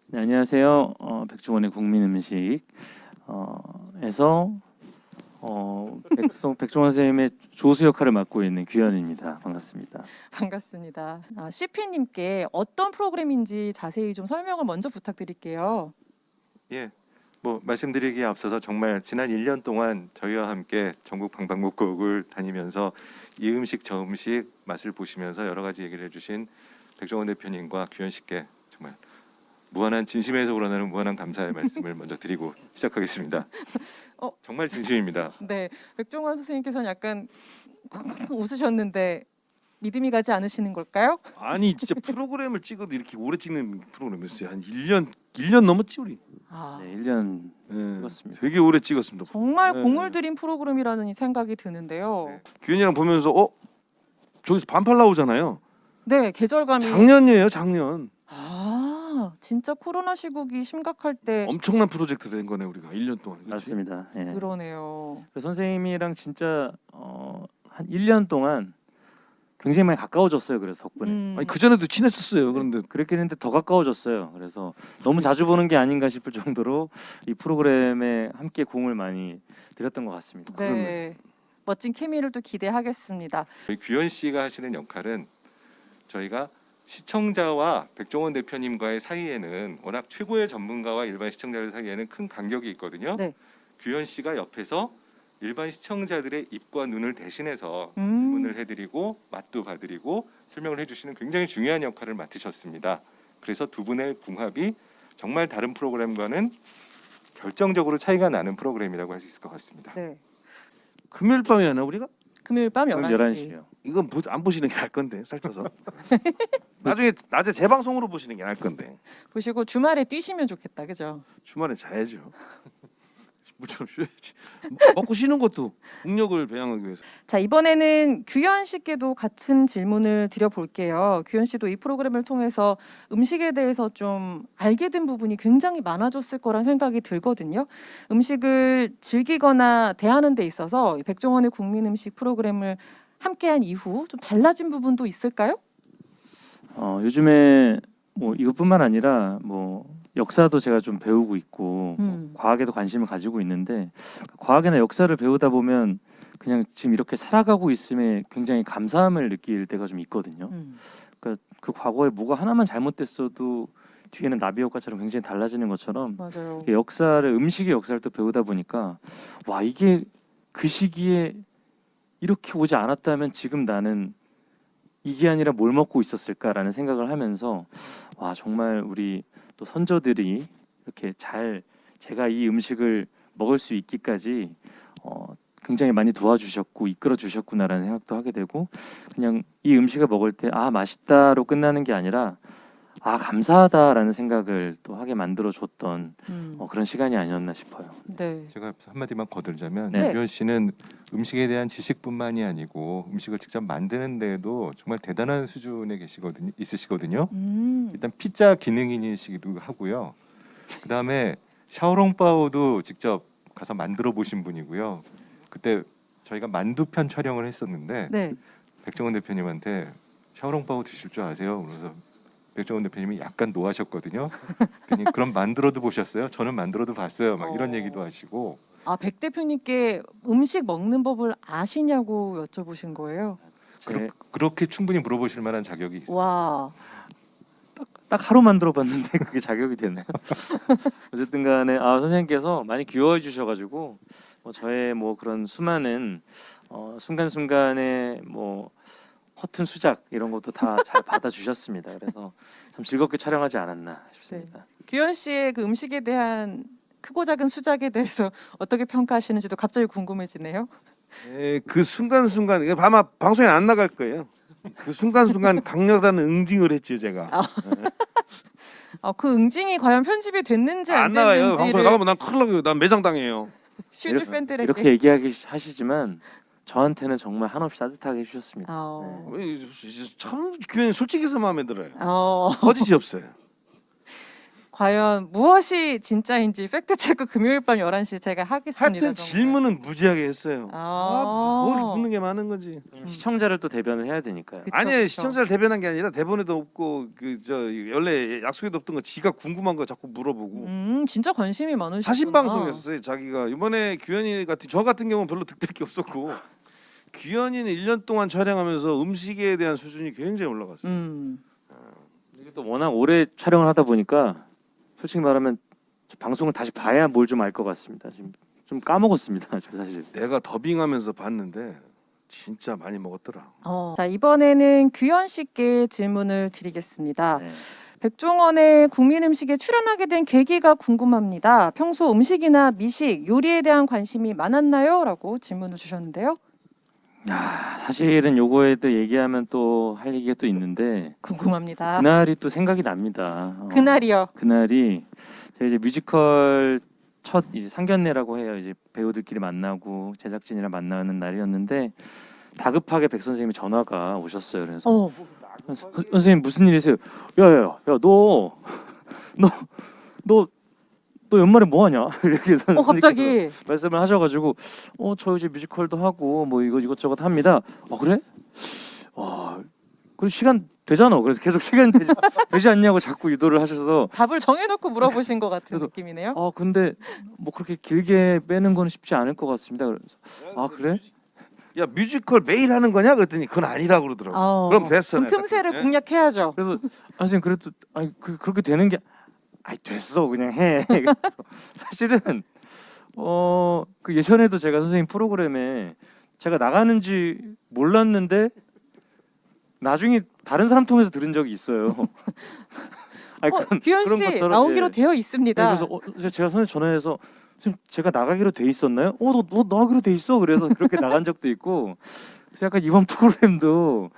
네, 안녕하세요. 백종원의 국민음식 에서 백종원 선생님의 조수 역할을 맡고 있는 규현입니다. 반갑습니다. 반갑습니다. CP님께 어떤 프로그램인지 자세히 좀 설명을 먼저 부탁드릴게요. 예, 뭐 말씀드리기에 앞서서 정말 지난 1년 동안 저희와 함께 전국 방방곡곡을 다니면서 이 음식 저 음식 맛을 보시면서 여러 가지 얘기를 해주신 백종원 대표님과 규현 씨께 정말 무한한 진심에서 우러나는 무한한 감사의 말씀을 먼저 드리고 시작하겠습니다. 정말 진심입니다. 네, 백종원 선생님께서는 약간 웃으셨는데 믿음이 가지 않으시는 걸까요? 아니 진짜 프로그램을 찍어도 이렇게 오래 찍는 프로그램이었어요. 한 1년 넘었지 우리. 네, 1년 예, 찍었습니다. 되게 오래 찍었습니다. 정말 네. 공을 들인 프로그램이라는 생각이 드는데요. 네. 규현이랑 보면서 저기서 반팔 나오잖아요. 네, 계절감이 작년이에요, 작년. 진짜 코로나 시국이 심각할 때 엄청난 프로젝트 된 거네 우리가 1년 동안. 그치? 맞습니다. 예. 그러네요. 그래서 선생님이랑 진짜 한 1년 동안 굉장히 많이 가까워졌어요. 그래서 덕분에. 아니 그 전에도 친했었어요. 그런데 그렇긴 했는데 더 가까워졌어요. 그래서 너무 자주 보는 게 아닌가 싶을 정도로 이 프로그램에 함께 공을 많이 들였던 것 같습니다. 네, 멋진 케미를 또 기대하겠습니다. 저희 규현 씨가 하시는 역할은 저희가 시청자와 백종원 대표님과의 사이에는 워낙 최고의 전문가와 일반 시청자들 사이에는 큰 간격이 있거든요. 네. 규현 씨가 옆에서 일반 시청자들의 입과 눈을 대신해서 음. 질문을 해드리고 맛도 봐드리고 설명을 해주시는 굉장히 중요한 역할을 맡으셨습니다. 그래서 두 분의 궁합이 정말 다른 프로그램과는 결정적으로 차이가 나는 프로그램이라고 할 수 있을 것 같습니다. 네, 금요일 밤에 하나 우리가? 금요일 밤 그럼 11시. 11시요. 이건 안 보시는 게 나을 건데 살쪄서. 나중에 낮에 재방송으로 보시는 게 나을 건데. 보시고 주말에 뛰시면 좋겠다, 그죠? 주말에 자야죠. 물처럼 쉬어야지. 먹고 쉬는 것도 국력을 배양하기 위해서. 자, 이번에는 규현 씨께도 같은 질문을 드려볼게요. 규현 씨도 이 프로그램을 통해서 음식에 대해서 좀 알게 된 부분이 굉장히 많아졌을 거란 생각이 들거든요. 음식을 즐기거나 대하는 데 있어서 이 백종원의 국민 음식 프로그램을 함께한 이후 좀 달라진 부분도 있을까요? 요즘에 뭐 이것뿐만 아니라 뭐 역사도 제가 좀 배우고 있고 뭐 과학에도 관심을 가지고 있는데 과학이나 역사를 배우다 보면 그냥 지금 이렇게 살아가고 있음에 굉장히 감사함을 느낄 때가 좀 있거든요. 그러니까 그 과거에 뭐가 하나만 잘못됐어도 뒤에는 나비 효과처럼 굉장히 달라지는 것처럼 맞아요. 역사를 음식의 역사를 또 배우다 보니까 와 이게 그 시기에 이렇게 오지 않았다면 지금 나는 이게 아니라 뭘 먹고 있었을까라는 생각을 하면서 와 정말 우리 또 선조들이 이렇게 잘 제가 이 음식을 먹을 수 있기까지 굉장히 많이 도와주셨고 이끌어 주셨구나라는 생각도 하게 되고 그냥 이 음식을 먹을 때 아 맛있다로 끝나는 게 아니라 아 감사하다라는 생각을 또 하게 만들어 줬던 그런 시간이 아니었나 싶어요. 네. 제가 한마디만 거들자면 네. 규현 씨는 음식에 대한 지식뿐만이 아니고 음식을 직접 만드는 데에도 정말 대단한 수준에 있으시거든요. 일단 피자 기능인이시기도 하고요. 그다음에 샤오롱바오도 직접 가서 만들어 보신 분이고요. 그때 저희가 만두편 촬영을 했었는데 네. 백종원 대표님한테 샤오롱바오 드실 줄 아세요? 그래서 백종원 대표님이 약간 노하셨거든요. 그랬더니 그럼 만들어도 보셨어요? 저는 만들어도 봤어요. 막 이런 얘기도 하시고. 백 대표님께 음식 먹는 법을 아시냐고 여쭤보신 거예요. 그렇게 충분히 물어보실 만한 자격이 있어요. 와, 딱 하루 만들어 봤는데 그게 자격이 되네요. 어쨌든 간에 선생님께서 많이 귀여워 주셔가지고 저의 뭐 그런 수많은 순간순간의 뭐 허튼 수작 이런 것도 다 잘 받아주셨습니다. 그래서 참 즐겁게 촬영하지 않았나 싶습니다. 규현 씨의 그 음식에 대한 크고 작은 수작에 대해서 어떻게 평가하시는지도 갑자기 궁금해지네요. 그 순간순간 이게 아마 방송에 안 나갈 거예요. 그 순간순간 강렬한 응징을 했죠 제가. 그 응징이 과연 편집이 됐는지 안 안 나가요. 방송에 됐는지를 나가면 난 큰일 나요. 난 매장 당해요. 슈즈 팬들에게 이렇게 얘기하기 하시지만 저한테는 정말 한없이 따뜻하게 해주셨습니다. 참 규현이 솔직해서 마음에 들어요. 어, 거짓이 없어요. 과연 무엇이 진짜인지 팩트체크 금요일 밤 11시 제가 하겠습니다. 하여튼 정말. 질문은 무지하게 했어요. 아. 뭘 묻는 게 많은 거지. 시청자를 또 대변을 해야 되니까요. 그쵸, 아니에요. 그쵸. 시청자를 대변한 게 아니라 대본에도 없고 그 저 원래 약속에도 없던 거 지가 궁금한 거 자꾸 물어보고 진짜 관심이 많으시구나. 사신 방송이었어요. 자기가 이번에 규현이 같은 저 같은 경우는 별로 득될 게 없었고 규현이는 1년 동안 촬영하면서 음식에 대한 수준이 굉장히 올라갔어요. 이게 또 워낙 오래 촬영을 하다 보니까 솔직히 말하면 저 방송을 다시 봐야 뭘 좀 알 것 같습니다. 지금 좀 까먹었습니다. 저 사실. 내가 더빙하면서 봤는데 진짜 많이 먹었더라. 자, 이번에는 규현 씨께 질문을 드리겠습니다. 네. 백종원의 국민 음식에 출연하게 된 계기가 궁금합니다. 평소 음식이나 미식, 요리에 대한 관심이 많았나요? 라고 질문을 주셨는데요. 사실은 요거에도 얘기하면 또 할 얘기가 또 있는데 궁금합니다. 그날이 또 생각이 납니다. 그날이요. 그날이 제가 이제 뮤지컬 첫 이제 상견례라고 해요. 이제 배우들끼리 만나고 제작진이랑 만나는 날이었는데 다급하게 백 선생님이 전화가 오셨어요. 그래서 선생님 무슨 일이세요? 야야야, 너 연말에 뭐 하냐? 이렇게 선생님께서 갑자기. 말씀을 하셔가지고 저 이제 뮤지컬도 하고 뭐 이것저것 합니다. 그래? 그럼 시간 되잖아. 그래서 계속 시간 되지 않냐고 자꾸 유도를 하셔서 답을 정해놓고 물어보신 것 같은 그래서, 느낌이네요. 근데 뭐 그렇게 길게 빼는 건 쉽지 않을 것 같습니다. 그래서 그래? 야 뮤지컬 매일 하는 거냐? 그랬더니 그건 아니라고 그러더라고. 그럼 됐어. 그럼 내가 틈새를 딱. 공략해야죠. 그래서 선생님 그래도 그렇게 되는 게 됐어 그냥 해. 그래서 사실은 그 예전에도 제가 선생님 프로그램에 제가 나가는지 몰랐는데 나중에 다른 사람 통해서 들은 적이 있어요. 규현 그런 씨 것처럼, 나오기로 예. 되어 있습니다. 네, 그래서 제가 선생님 전화해서 선생님 제가 나가기로 돼 있었나요? 너 나가기로 돼 있어. 그래서 그렇게 나간 적도 있고. 그래서 약간 이번 프로그램도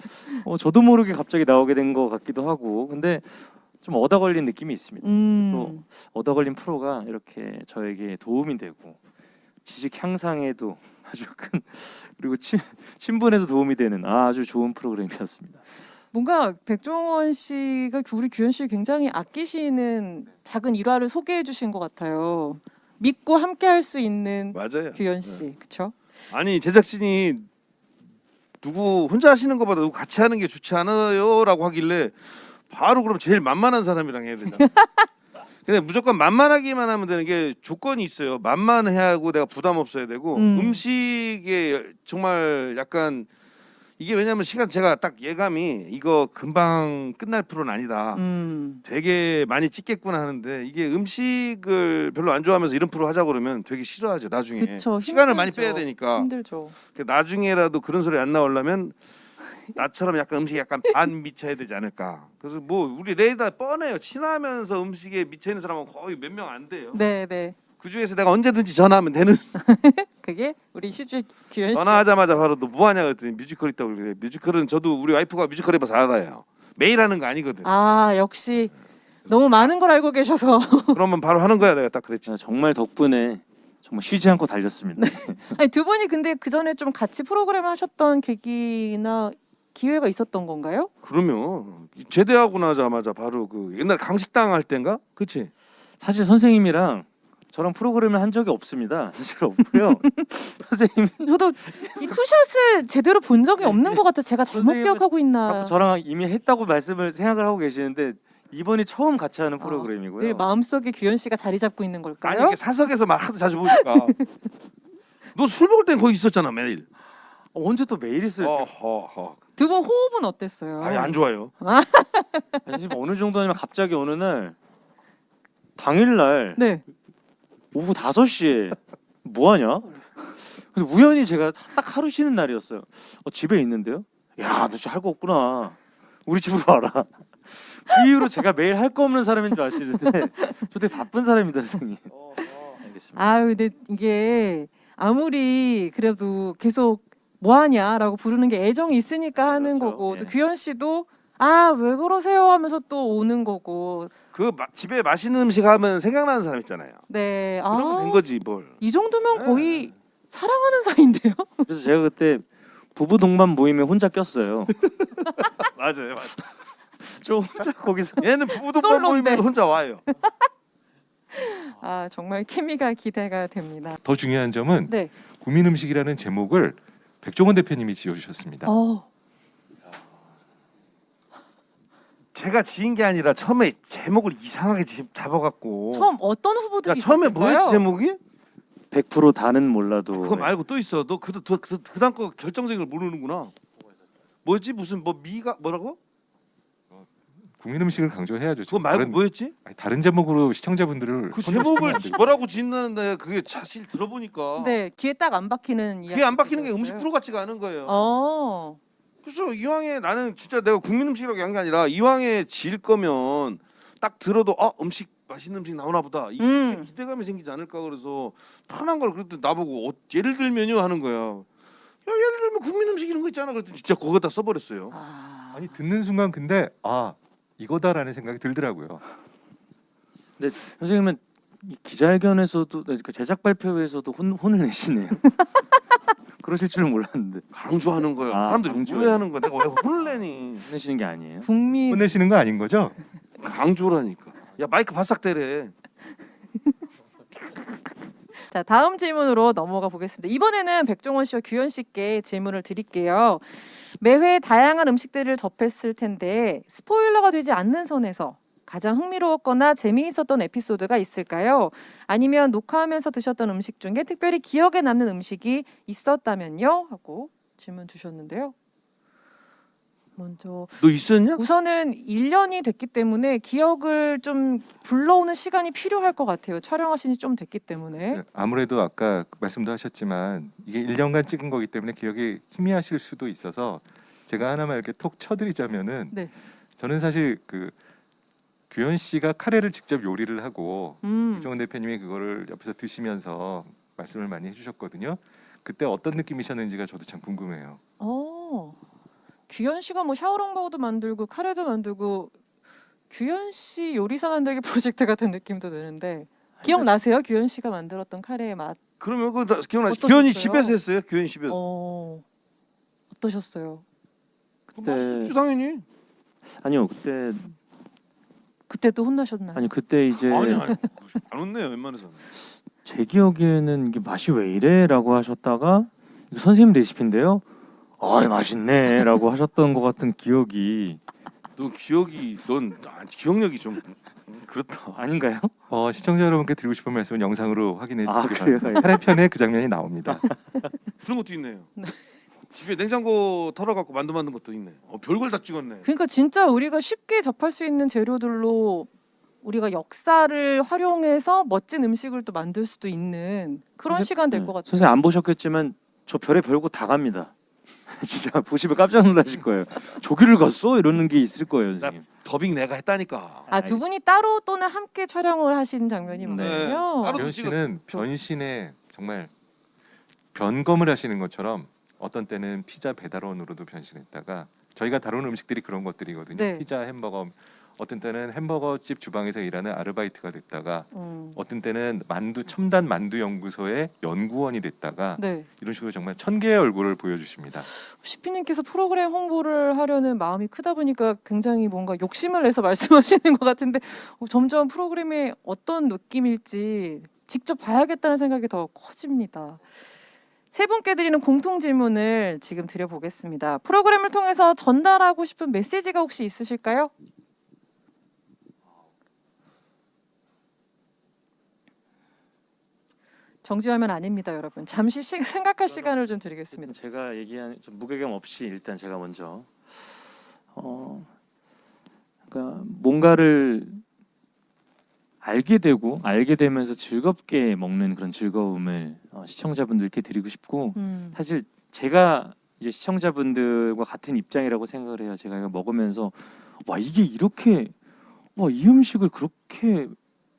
저도 모르게 갑자기 나오게 된 것 같기도 하고. 근데 좀 얻어 걸린 느낌이 있습니다. 또 얻어 걸린 프로가 이렇게 저에게 도움이 되고 지식 향상에도 아주 큰 그리고 친분에도 도움이 되는 아주 좋은 프로그램이었습니다. 뭔가 백종원 씨가 우리 규현 씨 굉장히 아끼시는 작은 일화를 소개해 주신 것 같아요. 믿고 함께 할 수 있는 맞아요. 규현 씨, 그렇죠? 아니 제작진이 누구 혼자 하시는 것보다 누구 같이 하는 게 좋지 않아요라고 하길래 바로 그럼 제일 만만한 사람이랑 해야 되잖아. 근데 무조건 만만하기만 하면 되는 게 조건이 있어요. 만만해야 하고 내가 부담 없어야 되고 음식에 정말 약간 이게 왜냐면 시간 제가 딱 예감이 이거 금방 끝날 프로는 아니다. 되게 많이 찍겠구나 하는데 이게 음식을 별로 안 좋아하면서 이런 프로 하자 그러면 되게 싫어하죠 나중에. 그쵸, 시간을 많이 힘들죠. 빼야 되니까. 힘들죠. 나중에라도 그런 소리 안 나오려면 나처럼 약간 음식에 약간 반 미쳐야 되지 않을까. 그래서 뭐 우리 레이다 뻔해요. 친하면서 음식에 미쳐 있는 사람은 거의 몇 명 안 돼요. 네, 네. 그 중에서 내가 언제든지 전화하면 되는. 그게 우리 슈즈 규현 씨. 전화하자마자 바로 너 뭐하냐 그랬더니 뮤지컬 있다고 그래. 뮤지컬은 저도 우리 와이프가 뮤지컬 해봐서 알아요. 매일 하는 거 아니거든. 역시 너무 많은 걸 알고 계셔서. 그러면 바로 하는 거야. 내가 딱 그랬지. 정말 덕분에 정말 쉬지 않고 달렸습니다. 아니, 두 분이 근데 그 전에 좀 같이 프로그램을 하셨던 계기나 기회가 있었던 건가요? 그러면 제대하고 나자마자 바로 그 옛날 강식당 할 때인가? 그치? 사실 선생님이랑 저랑 프로그램을 한 적이 없습니다. 사실 없고요. 선생님 저도 이 투샷을 제대로 본 적이 없는 것 같아요. 제가 잘못 선생님은 기억하고 있나. 자꾸 저랑 이미 했다고 생각을 하고 계시는데 이번이 처음 같이 하는 프로그램이고요. 늘 마음속에 규현 씨가 자리 잡고 있는 아니 걸까요? 이게 사석에서 막 하도 자주 보니까. 너 술 먹을 땐 거기 있었잖아 매일. 언제 또 매일 있어요? 어허허. 두 분 호흡은 어땠어요? 아니 안 좋아요. 아니, 지금 어느 정도냐면 갑자기 어느 날 당일날 네. 오후 5시에 뭐 하냐? 그래서 우연히 제가 딱 하루 쉬는 날이었어요. 집에 있는데요. 야, 너 진짜 할 거 없구나. 우리 집으로 와라. 그 이후로 제가 매일 할 거 없는 사람인 줄 아시는데 저 되게 바쁜 사람입니다, 선생님. 알겠습니다. 근데 이게 아무리 그래도 계속 뭐 하냐라고 부르는 게 애정이 있으니까 하는 그렇죠. 거고 예. 또 규현 씨도 왜 그러세요 하면서 또 오는 거고. 집에 맛있는 음식 하면 생각나는 사람 있잖아요. 네. 그러면 된 거지 뭘. 이 정도면 네. 거의 사랑하는 사이인데요. 그래서 제가 그때 부부 동반 모임에 혼자 꼈어요. 맞아요. 저 혼자 거기서 얘는 부부동반 솔로인데. 모임에 혼자 와요. 아 정말 케미가 기대가 됩니다. 더 중요한 점은 네. 국민 음식이라는 제목을 백종원 대표님이 지어주셨습니다. 제가 지은 게 아니라 처음에 제목을 이상하게 잡아갖고. 처음 어떤 후보들이 야 처음에 있었을까요? 뭐였지 제목이? 100% 다는 몰라도 그거 말고 또 있어. 너 그다음 거 결정적인 걸 모르는구나. 뭐였지 무슨 뭐 미가 뭐라고? 국민 음식을 강조해야죠. 그거 말고 다른, 뭐였지? 아니, 다른 제목으로 시청자분들을 그 혼내시면 제목을 안 되죠. 뭐라고 짓는데 그게 사실 들어보니까 네, 귀에 딱 안 박히는 이야기. 그게 안 박히는 게 음식 프로 같지가 않은 거예요. 어. 그래서 이왕에 나는 진짜 내가 국민 음식이라고 한 게 아니라 이왕에 지을 거면 딱 들어도 음식 맛있는 음식 나오나 보다 이 기대감이 생기지 않을까 그래서 편한 걸 그랬더니 나보고 예를 들면요 하는 거야. 야 예를 들면 국민 음식 이런 거 있잖아 그랬더니 진짜 거기다 써버렸어요. 아니 듣는 순간 근데 이거다라는 생각이 들더라고요. 근데 선생님은 이 기자회견에서도 그 제작 발표회에서도 혼을 내시네요. 그러실 줄은 몰랐는데 강조하는 거예요. 아, 사람들이 강조해요. 오해하는 거야. 내가 왜 혼을 내니? 내시는 게 아니에요. 국민 혼내시는 거 아닌 거죠? 강조라니까. 야 마이크 바싹 대래. 자 다음 질문으로 넘어가 보겠습니다. 이번에는 백종원 씨와 규현 씨께 질문을 드릴게요. 매회 다양한 음식들을 접했을 텐데 스포일러가 되지 않는 선에서 가장 흥미로웠거나 재미있었던 에피소드가 있을까요? 아니면 녹화하면서 드셨던 음식 중에 특별히 기억에 남는 음식이 있었다면요? 하고 질문 주셨는데요. 먼저 너 있었냐? 우선은 1년이 됐기 때문에 기억을 좀 불러오는 시간이 필요할 것 같아요. 촬영하신 지 좀 됐기 때문에. 아무래도 아까 말씀도 하셨지만 이게 1년간 찍은 거기 때문에 기억이 희미하실 수도 있어서 제가 하나만 이렇게 톡 쳐드리자면은 네. 저는 사실 그 규현 씨가 카레를 직접 요리를 하고 백종원 대표님이 그거를 옆에서 드시면서 말씀을 많이 해주셨거든요. 그때 어떤 느낌이셨는지가 저도 참 궁금해요. 규현 씨가 뭐 샤오롱바오도 만들고 카레도 만들고 규현 씨 요리사 만들기 프로젝트 같은 느낌도 드는데 기억나세요? 규현 씨가 만들었던 카레의 맛. 그러면 그거 나 기억나지? 어떠셨어요? 규현이 집에서 했어요. 규현이 집에서. 어떠셨어요? 그때 맛있지 당연히. 아니요 그때 또 혼나셨나요? 아니 그때 이제 아니 안 웃네요 웬만해서. 제 기억에는 이게 맛이 왜 이래라고 하셨다가 이거 선생님 레시피인데요. 맛있네라고 하셨던 것 같은 기억이 넌 기억력이 좀 그렇다. 아닌가요? 시청자 여러분께 드리고 싶은 말씀은 영상으로 확인해 주시기 그래요? 바랍니다. 카레편에 그 장면이 나옵니다. 그런 것도 있네요. 집에 냉장고 털어갖고 만든 것도 있네. 별걸 다 찍었네. 그러니까 진짜 우리가 쉽게 접할 수 있는 재료들로 우리가 역사를 활용해서 멋진 음식을 또 만들 수도 있는 그런 시간 될 것 같아요. 선생님 안 보셨겠지만 저 별의 별거 다 갑니다. 진짜 보시면 깜짝 놀라실 거예요. 저기를 갔어? 이러는 게 있을 거예요, 선생님. 더빙 내가 했다니까. 두 분이 따로 또는 함께 촬영을 하신 장면이군요. 네. 따로 규현 씨는 변신에 정말 변검을 하시는 것처럼 어떤 때는 피자 배달원으로도 변신했다가 저희가 다루는 음식들이 그런 것들이거든요. 네. 피자, 햄버거, 어떤 때는 햄버거집 주방에서 일하는 아르바이트가 됐다가 어떤 때는 첨단 만두 연구소의 연구원이 됐다가 네. 이런 식으로 정말 1000개의 얼굴을 보여주십니다. 시피님께서 프로그램 홍보를 하려는 마음이 크다 보니까 굉장히 뭔가 욕심을 내서 말씀하시는 것 같은데 점점 프로그램이 어떤 느낌일지 직접 봐야겠다는 생각이 더 커집니다. 세 분께 드리는 공통 질문을 지금 드려보겠습니다. 프로그램을 통해서 전달하고 싶은 메시지가 혹시 있으실까요? 정지하면 아닙니다, 여러분. 잠시 생각할 시간을 좀 드리겠습니다. 제가 얘기한 좀 무게감 없이 일단 제가 먼저 그러니까 뭔가를 알게 되면서 즐겁게 먹는 그런 즐거움을 시청자분들께 드리고 싶고 사실 제가 이제 시청자분들과 같은 입장이라고 생각을 해요. 제가 이거 먹으면서 이게 이렇게 이 음식을 그렇게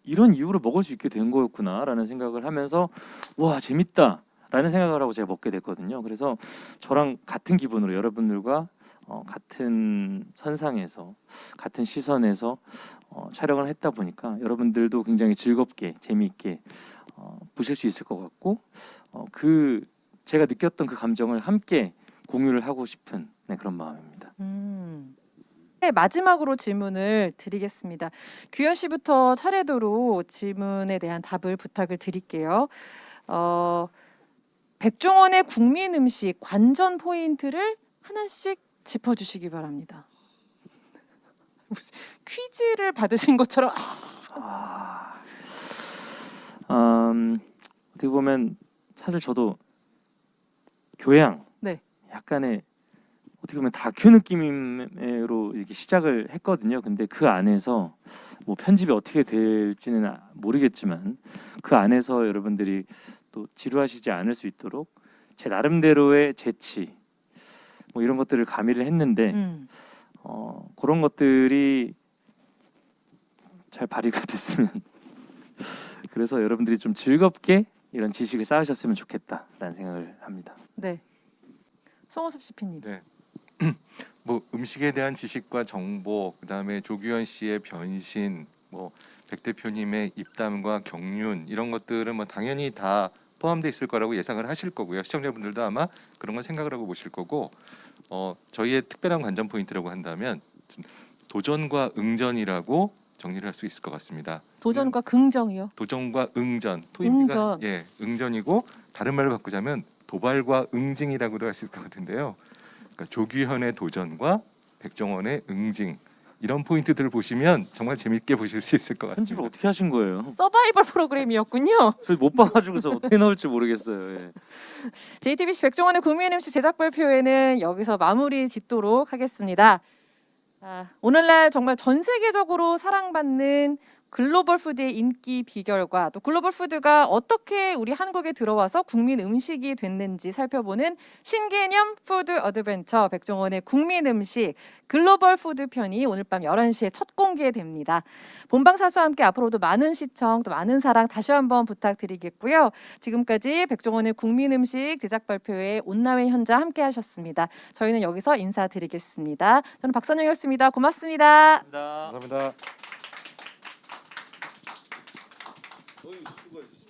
이런 이유로 먹을 수 있게 된 거였구나라는 생각을 하면서 재밌다라는 생각을 하고 제가 먹게 됐거든요. 그래서 저랑 같은 기분으로 여러분들과 같은 선상에서 같은 시선에서 촬영을 했다 보니까 여러분들도 굉장히 즐겁게 재미있게 보실 수 있을 것 같고 그 제가 느꼈던 그 감정을 함께 공유를 하고 싶은 그런 마음입니다. 네, 마지막으로 질문을 드리겠습니다. 규현 씨부터 차례대로 질문에 대한 답을 부탁을 드릴게요. 백종원의 국민 음식 관전 포인트를 하나씩 짚어주시기 바랍니다. 무슨 퀴즈를 받으신 것처럼 어떻게 보면 사실 저도 교양, 네. 약간의 어떻게 보면 다큐 느낌으로 이렇게 시작을 했거든요. 근데 그 안에서 뭐 편집이 어떻게 될지는 모르겠지만 그 안에서 여러분들이 또 지루하시지 않을 수 있도록 제 나름대로의 재치 뭐 이런 것들을 가미를 했는데 그런 것들이 잘 발휘가 됐으면 그래서 여러분들이 좀 즐겁게 이런 지식을 쌓으셨으면 좋겠다라는 생각을 합니다. 네. 송호섭 CP님. 네. 뭐 음식에 대한 지식과 정보, 그다음에 조규현 씨의 변신, 뭐 백 대표님의 입담과 경륜 이런 것들은 뭐 당연히 다 포함되어 있을 거라고 예상을 하실 거고요. 시청자분들도 아마 그런 건 생각을 하고 보실 거고, 저희의 특별한 관전 포인트라고 한다면 도전과 응전이라고 정리를 할 수 있을 것 같습니다. 도전과 긍정이요. 도전과 응전, 토인비가 응전. 예, 응전이고 다른 말로 바꾸자면 도발과 응징이라고도 할 수 있을 것 같은데요. 그러니까 조규현의 도전과 백종원의 응징 이런 포인트들을 보시면 정말 재밌게 보실 수 있을 것 편집을 같습니다. 어떻게 하신 거예요? 서바이벌 프로그램이었군요. 저 못 봐가지고서 어떻게 나올지 모르겠어요. 예. JTBC 백종원의 국민 MC 제작 발표회는 여기서 마무리 짓도록 하겠습니다. 오늘날 정말 전 세계적으로 사랑받는 글로벌 푸드의 인기 비결과 또 글로벌 푸드가 어떻게 우리 한국에 들어와서 국민 음식이 됐는지 살펴보는 신개념 푸드 어드벤처 백종원의 국민 음식 글로벌 푸드 편이 오늘 밤 11시에 첫 공개됩니다. 본방사수와 함께 앞으로도 많은 시청 또 많은 사랑 다시 한번 부탁드리겠고요. 지금까지 백종원의 국민 음식 제작 발표회 온라인 현장 함께 하셨습니다. 저희는 여기서 인사드리겠습니다. 저는 박선영이었습니다. 고맙습니다. 감사합니다. 감사합니다. 어이, 수고했어.